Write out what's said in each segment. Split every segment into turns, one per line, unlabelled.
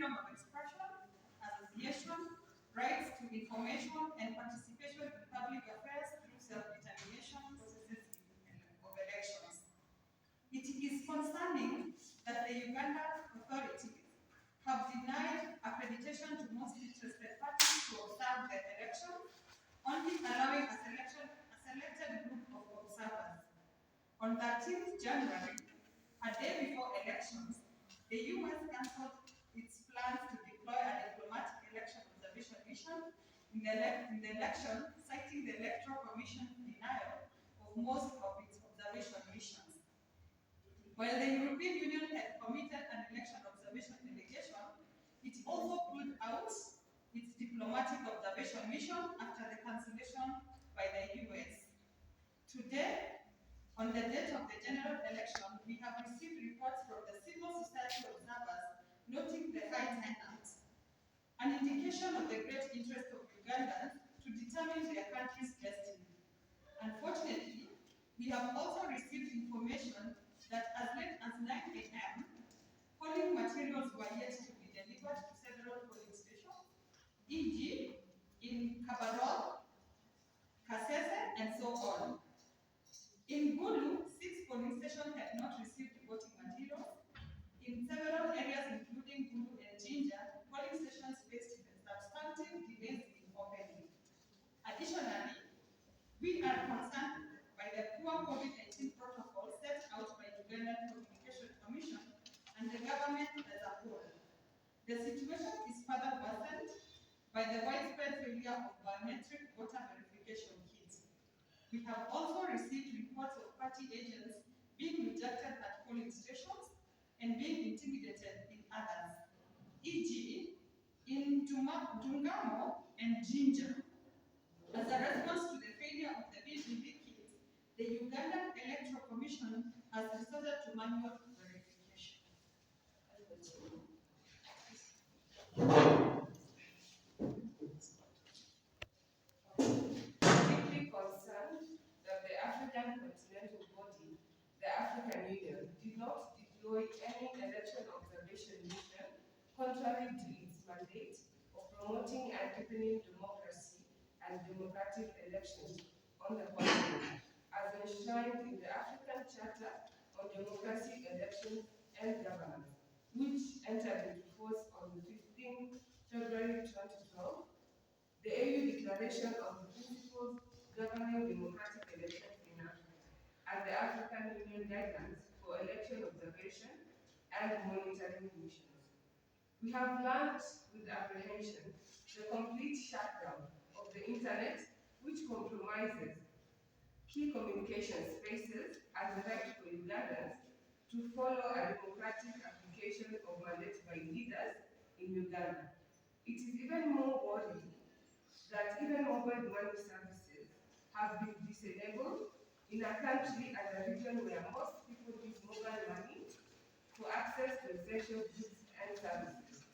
freedom of expression, association, rights to information, and participation in public affairs through self-determination processes of elections. It is concerning that the Uganda authorities have denied accreditation to most interested parties to observe the election, only allowing a selected group of observers. On 13th January, a day before elections, the US cancelled its plans to deploy a diplomatic election observation mission in the election, citing the Electoral Commission's denial of most of its observation missions. While the European Union had committed an election observation delegation, it also pulled out its diplomatic observation mission after the cancellation by the US. Today, on the date of the general election, we have received reports from the civil society observers noting the high turnout, an indication of the great interest of Ugandans to determine their country's destiny. Unfortunately, we have also received information that as late as 9 a.m., polling materials were yet to be delivered to several polling stations, e.g., in Kabarol, Kasese, and so on. In Gulu, 6 polling stations had not received voting materials. In several areas, including Gulu and Jinja, polling stations faced substantive delays in opening. Additionally, we are concerned by the poor COVID-19 protocol set out by the Ugandan Communication Commission and the government as a whole. The situation is further worsened by the widespread failure of biometric voter verification kits. We have also received reports of party agents being rejected at polling stations and being intimidated in others, e.g., in Dungamo and Jinja. As a response to the failure of the BGV kit, the Ugandan Electoral Commission has resorted to manual verification.
Deeply concerned that the African continental body, the African Union, did not deploy any election observation mission contrary to its mandate of promoting and deepening democracy and democratic elections on the continent, as enshrined in the African Charter on Democracy, Elections, and Governance, which entered into force on the 15th February 2012, the AU Declaration on the Principles Governing Democratic Elections in Africa, and the African Union Guidelines for Election Observation and Monitoring Missions. We have learned with apprehension the complete shutdown of the Internet, which compromises key communication spaces and the right for Ugandans to follow a democratic application of mandates by leaders in Uganda. It is even more worrying that even mobile money services have been disabled in a country and a region where most people use mobile money for access to essential goods and services.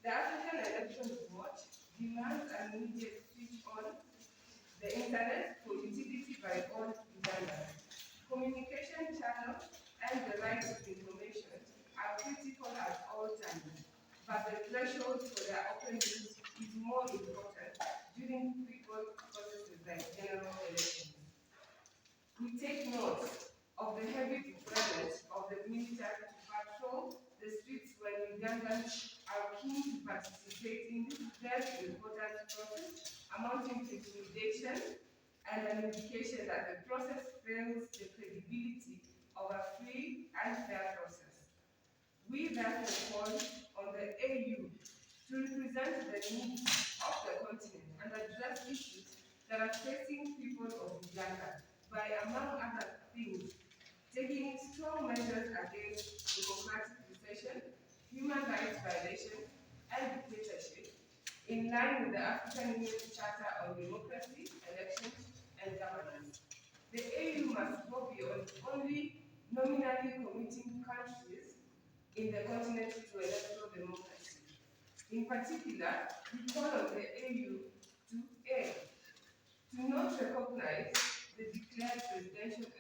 The African Elections Watch demands an immediate switch on the internet for utility by all Ugandans. Communication channels and the right to information are critical at all times, but the threshold for their open use is more important during critical processes like general elections. We take note of the heavy deployment of the military to patrol the streets when Ugandans are keen to participate in this very important process, amounting to intimidation and an indication that the process fails the credibility of a free and fair process. We therefore call on the AU to represent the needs of the continent and address issues that are facing people of Uganda by, among other things, taking strong measures against democratic recession, human rights violations, and dictatorship, in line with the African Union Charter on Democracy, Elections, and Governance. The AU must go beyond only nominally committing countries in the continent to electoral democracy. In particular, we call on the AU to A, to not recognize the declared presidential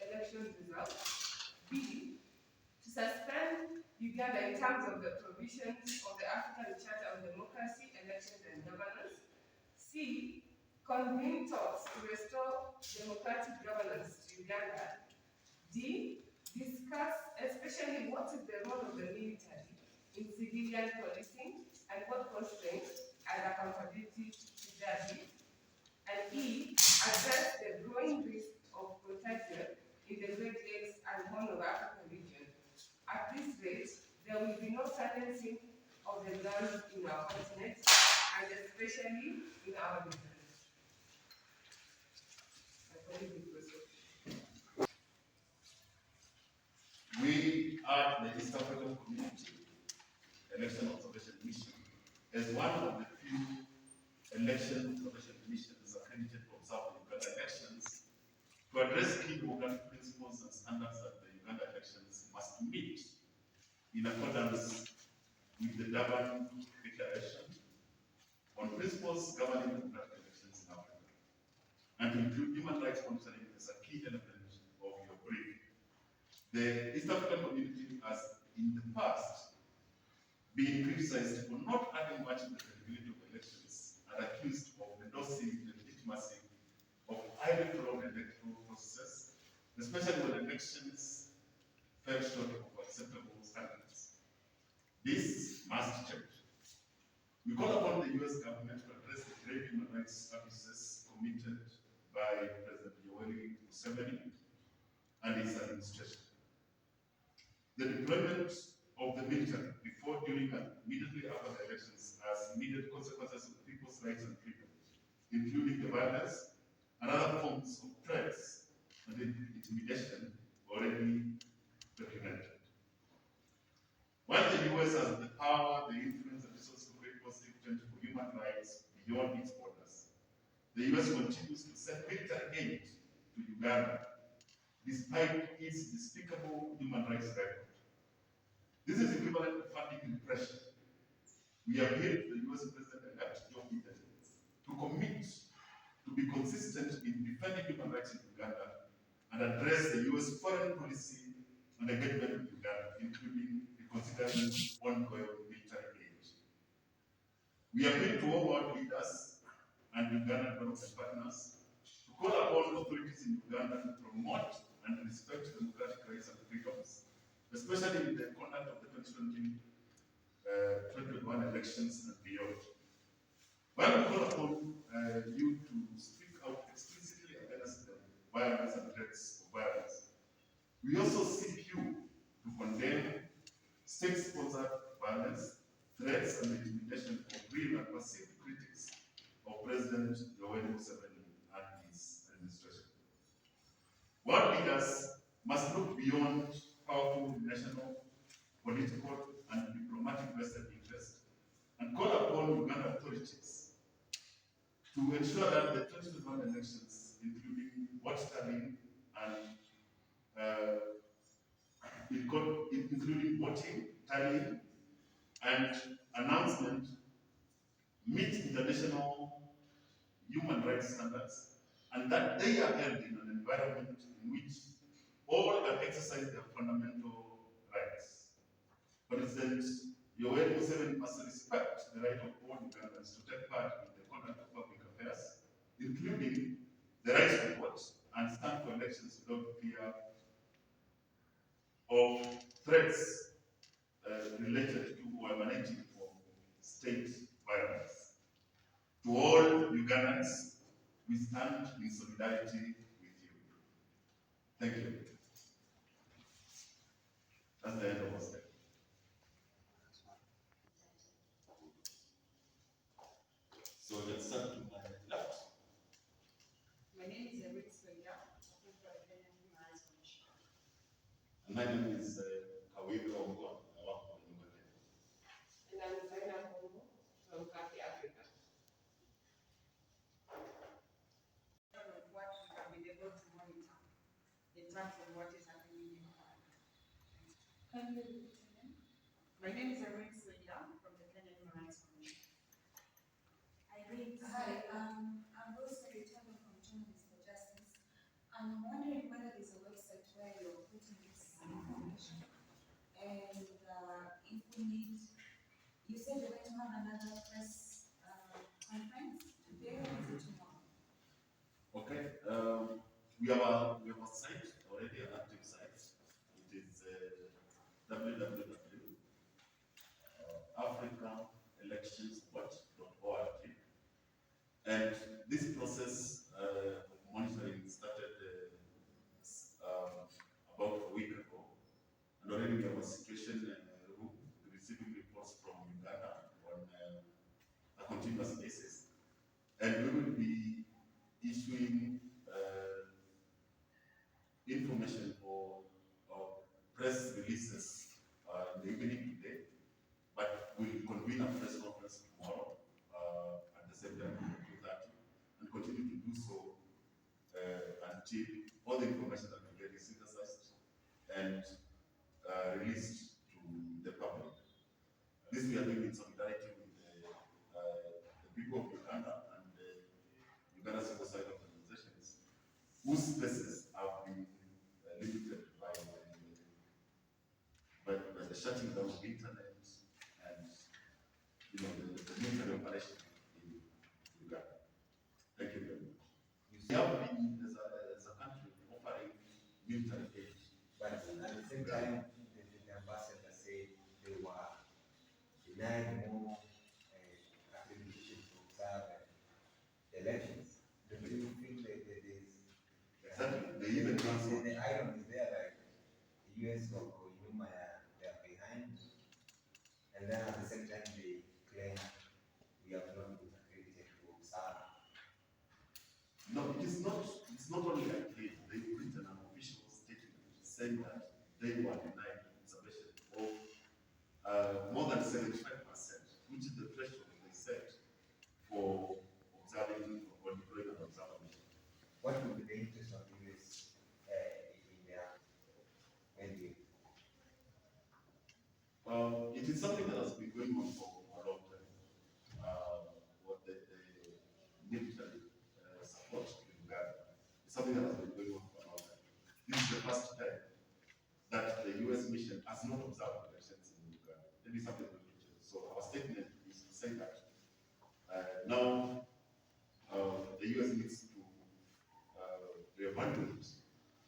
election results, B, to suspend Uganda in terms of the provisions of the African Charter on Democracy, Elections and Governance. C. Convene talks to restore democratic governance to Uganda. D. Discuss especially what is the role of the military in civilian policing and what constraints and accountability should there be. And E. Address the growing risk of contagion in the Great Lakes and Horn of Africa region. At this rate, there will be no silencing of the guns in our continent and especially in our region.
We are the East African Community Election Observation Mission as one of the few election observation missions accredited to observe the Uganda elections to address key democratic principles and standards that the Uganda elections must meet in accordance with the Durban Declaration on principles governing democratic elections in Africa, and to include human rights monitoring as a key element of your brief. The East African community has in the past been criticized for not adding much to the credibility of elections and accused of endorsing the legitimacy of highly flawed electoral processes, especially when elections fell short of acceptable standards. This must change. We call upon the US government to address the grave human rights abuses committed by President Yoweri Museveni and his administration. The deployment of the military before, during, and immediately after the elections has immediate consequences of people's rights and freedoms, including the violence and other forms of threats and intimidation already documented. While the US has the power, the influence, and resources to create positive change for human rights beyond its borders, the US continues to send military aid to Uganda despite its despicable human rights record. This is equivalent to funding repression. We appeal to the US President-elect Joe Biden to commit to be consistent in defending human rights in Uganda and address the US foreign policy and engagement with Uganda, including reconsidering ongoing military aid. We appeal to all world leaders and Ugandan development partners to call upon authorities in Uganda to promote and respect democratic rights and freedoms, especially in the conduct of the 2021 elections and beyond. While we call upon you to speak out explicitly against the violence and threats of violence, we also seek you to condemn state-sponsored violence, threats, and intimidation of real and perceived critics of President Yoweri Museveni and his administration. World leaders must look beyond powerful national, political, and diplomatic vested interests and call upon Uganda authorities to ensure that the 2021 elections, including vote tallying and including voting, tallying, and announcement, meet international human rights standards, and that they are held in an environment in which all can exercise their fundamental rights. President Yoweri Museveni must respect the right of all Ugandans to take part in the conduct of public affairs, including the right to vote and stand for elections without fear of threats related to or emanating from state violence. To all Ugandans, we stand in solidarity with you. Thank you. That's the end of our statement. So let's start to my left.
My name is Electoral from the Kenyan Human Rights Commission.
And my name is Kawiro Ongon. I work for Uganda.
And I'm Zaina Kongo from Kapi Africa.
What we have been able to monitor in terms of what is happening in Uganda.
Can you repeat your name?
My name is Electoral from the Kenyan Human Rights Commission.
Hi, I'm Rosemary Tabo from Journalists for Justice. I'm wondering whether there's a website where you're putting this information and you need, you said you're going to have another press conference today or is it tomorrow?
Okay. We have a site already, an active site. It is www.africaelectionswatch.org. And this process of monitoring started about a week ago. And already we have a situation room receiving reports from Uganda on a continuous basis. And we will be issuing information or press releases in the evening today, but we'll convene a press conference tomorrow at the same time, 2:30, and continue to do so until all the information that we get is synthesized and released to the public. This we are doing in solidarity with the people of Uganda and the Uganda civil society organizations whose spaces have been limited by the shutting down of the internet and the military operation in Uganda. Thank you very much. We have been as a country offering military aid.
But at the same time, the ambassador said they were denying more accreditation to observe elections. Do you feel that there is
Exactly. They even
the irony is there, like the US or Yuma, they are behind, and then at the same time they claim we have not been accredited to observe.
No, it's not only like this. They've written an official statement saying that they were denied observation of more than 75%, which is the threshold they set for observing or deploying an observer mission.
What would be the interest of the US in their ending?
It is something that has been going on for a long time. What the military support to Uganda is something that has been going on for a long time. This is the first time that the US mission has not observed elections in Uganda. Maybe something will change. So our statement is to say that now the US needs to reevaluate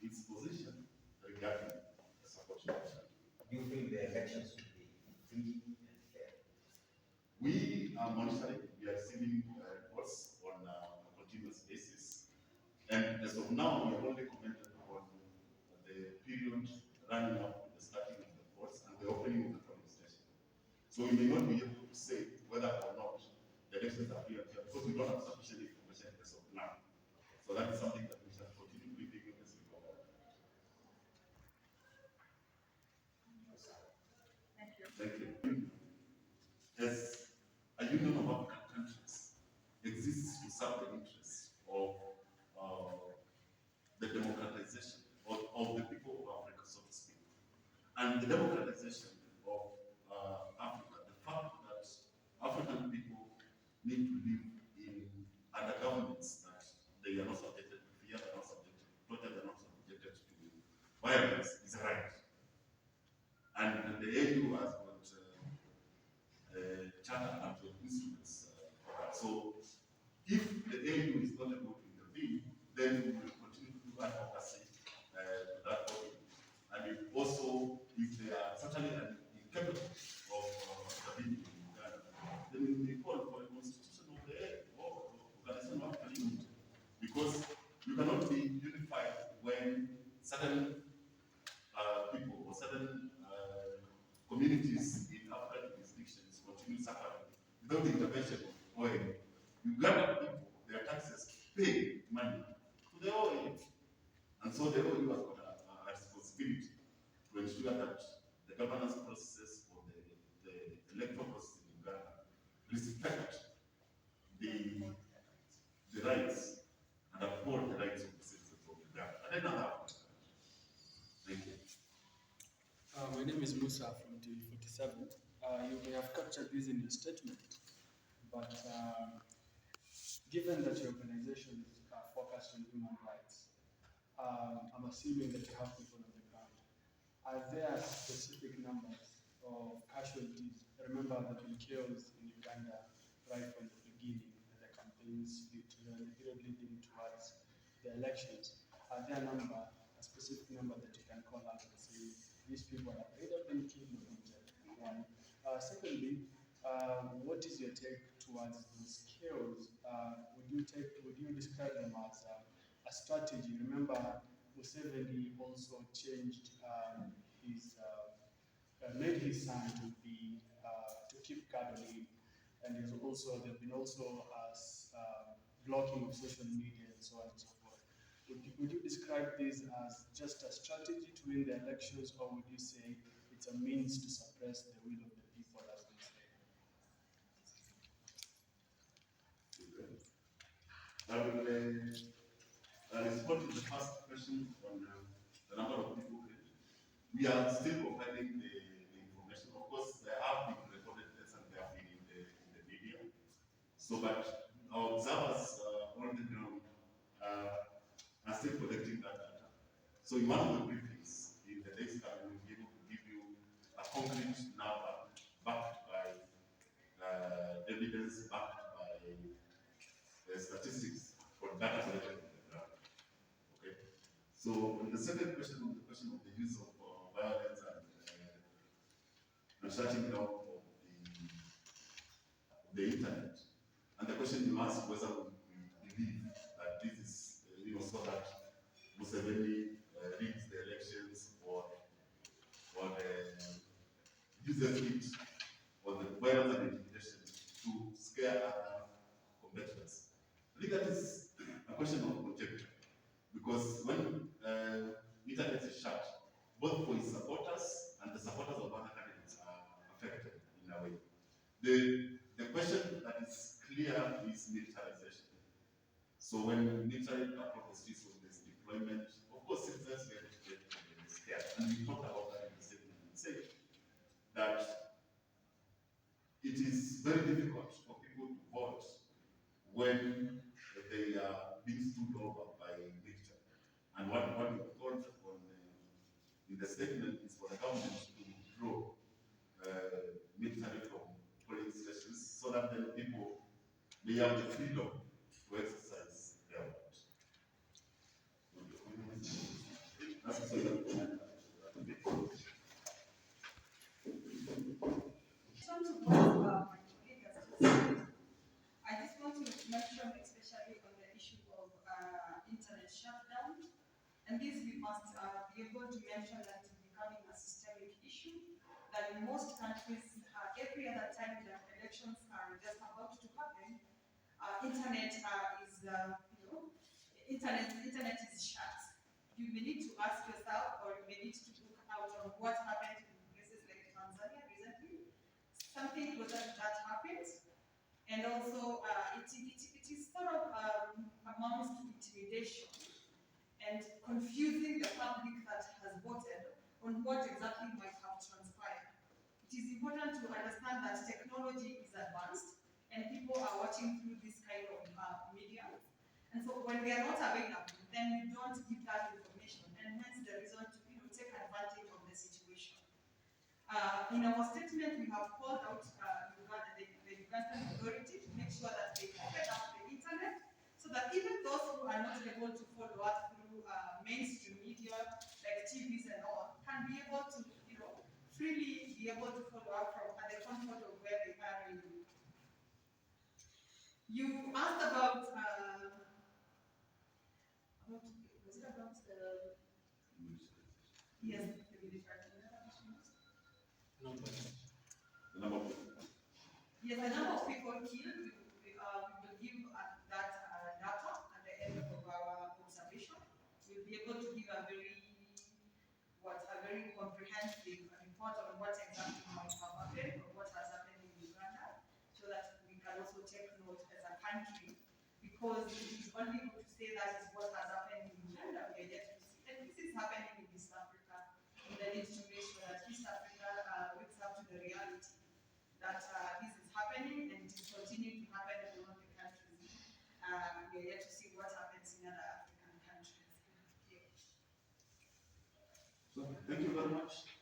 its position regarding the support to Uganda.
Do you feel the elections should be free and fair?
We are monitoring, we are receiving reports on a continuous basis. And as of now, we have only commented on the period running up to the starting of the courts and the opening of the polling station. So we may not be able to say whether or not the elections are free and fair because we don't have sufficient information as of now. So that is something that we shall continue reviewing as we go on. Thank you. As a union of African countries exists to serve the interests of the democratization of the people of Africa, so to speak. And the democratization of Africa, the fact that African people need to live under governments that they are not subjected to fear, they are not subjected to torture, they are not subjected to violence is right. And the AU has got charter and instruments for that. So if the AU is not able to intervene, then we will continue to do advocacy to that body. And if also, if they are certainly incapable of intervening in Uganda, then we may call for a constitution of the AU or organization of African unity. Because you cannot be unified when certain people or certain communities in African jurisdictions continue suffering without the intervention of oil. Uganda people, their taxes pay money to the oil. And so the oil has got a responsibility to ensure that the governance processes or the electoral process in Uganda respect the rights and uphold the rights of the citizens of Uganda. And then thank you.
My name is Musa from TV47. You may have captured this in your statement, but given that your organization is focused on human rights, I'm assuming that you have people on the ground. Are there specific numbers of casualties. Remember, there have been chaos in Uganda right from the beginning, the campaigns, the period leading towards the elections. Are there a specific number that you can call out and say these people have either been killed or injured? One. Secondly, what is your take towards those chaos? Would you describe them as a strategy? Remember, Museveni also changed made his son to keep guard on him, and there've been also blocking of social media and so on and so forth. Would you describe this as just a strategy to win the elections, or would you say it's a means to suppress the will of the people, as we say?
I will respond to the first question on the number of people killed. We are still compiling the information. Of course, there have been recorded deaths and they have been in the media. So, but our observers on the ground are still collecting that data. So, in one of the briefings in the next time, we will be able to give you a concrete number backed by evidence, backed by statistics for data collected on the ground. Okay. So, on the second question, the question of the use of violence and shutting down of the internet, and the question you asked whether we believe that this is, so that Museveni rigs the elections or uses it or the violence and intimidation to scare other competitors. I think that is a question of conjecture, because when internet is shut, both for his supporters and the supporters of other candidates are affected in a way. The question that is clear is militarization. So when military approach the streets with this deployment, of course citizens get scared. And we talked about that in the statement and say that it is very difficult for people to vote when they are being stood over by military. And what we called on in the statement is for the government to withdraw military from polling stations so that then people may have the freedom to exercise their vote. That's so
I just want to mention especially on the issue of internet shutdown. And this we must be able to mention that it's becoming a systemic issue, that in most countries, every other time that elections are just about to happen, internet internet is shut. You may need to ask yourself, or you may need to look out on what happened in places like Tanzania recently. Something was that happened, and also it is sort of amounts to intimidation and confusing the public that has voted on what exactly might have transpired. It is important to understand that technology is advanced and people are watching through this kind of media. And so when they are not available, then we don't give that information, and hence the reason to take advantage of the situation. In our statement, we have called out the Ugandan authority to make sure that they open up the internet so that even those who are not able to follow us through mainstream media like TVs and all can be able to, freely be able to follow up from at the comfort of where they are in. You asked about was it about the yes, the military
number.
Yes, the number of people killed, we will give that data at the end of our observation. We'll be able to give a very comprehensive report on what exactly might have happened or what has happened in Uganda, so that we can also take note as a country, because it is only good to say that is what has happened in Uganda. We are yet to see, and this is happening in East Africa. We need to make sure that East Africa wakes up to the reality that this is happening and it is continuing to happen in all the countries. We are yet to see what happens in other African countries. Yeah.
So, thank you very much.